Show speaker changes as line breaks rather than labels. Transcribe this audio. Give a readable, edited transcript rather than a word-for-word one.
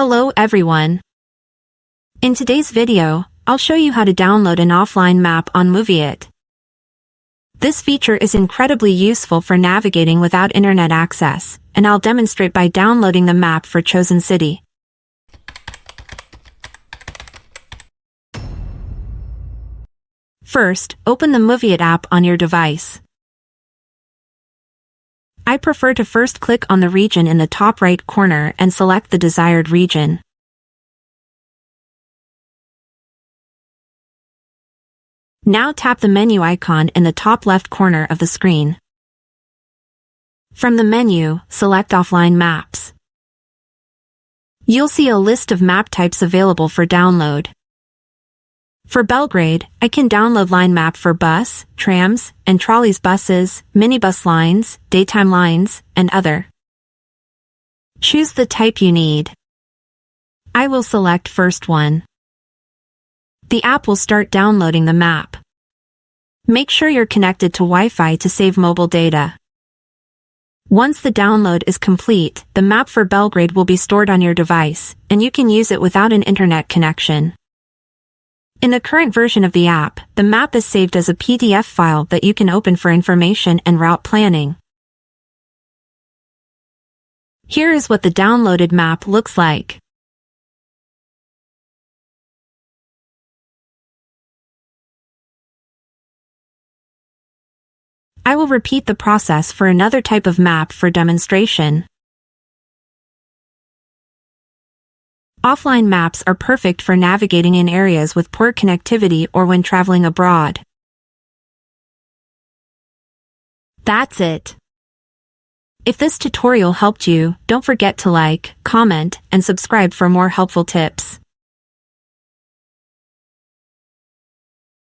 Hello everyone. In today's video, I'll show you how to download an offline map on Moovit. This feature is incredibly useful for navigating without internet access, and I'll demonstrate by downloading the map for chosen city. First, open the Moovit app on your device. I prefer to first click on the region in the top right corner and select the desired region. Now tap the menu icon in the top left corner of the screen. From the menu, select Offline Maps. You'll see a list of map types available for download. For Belgrade, I can download line map for bus, trams, and trolleys, buses, minibus lines, daytime lines, and other. Choose the type you need. I will select first one. The app will start downloading the map. Make sure you're connected to Wi-Fi to save mobile data. Once the download is complete, the map for Belgrade will be stored on your device, and you can use it without an internet connection. In the current version of the app, the map is saved as a PDF file that you can open for information and route planning. Here is what the downloaded map looks like. I will repeat the process for another type of map for demonstration. Offline maps are perfect for navigating in areas with poor connectivity or when traveling abroad. That's it. If this tutorial helped you, don't forget to like, comment, and subscribe for more helpful tips.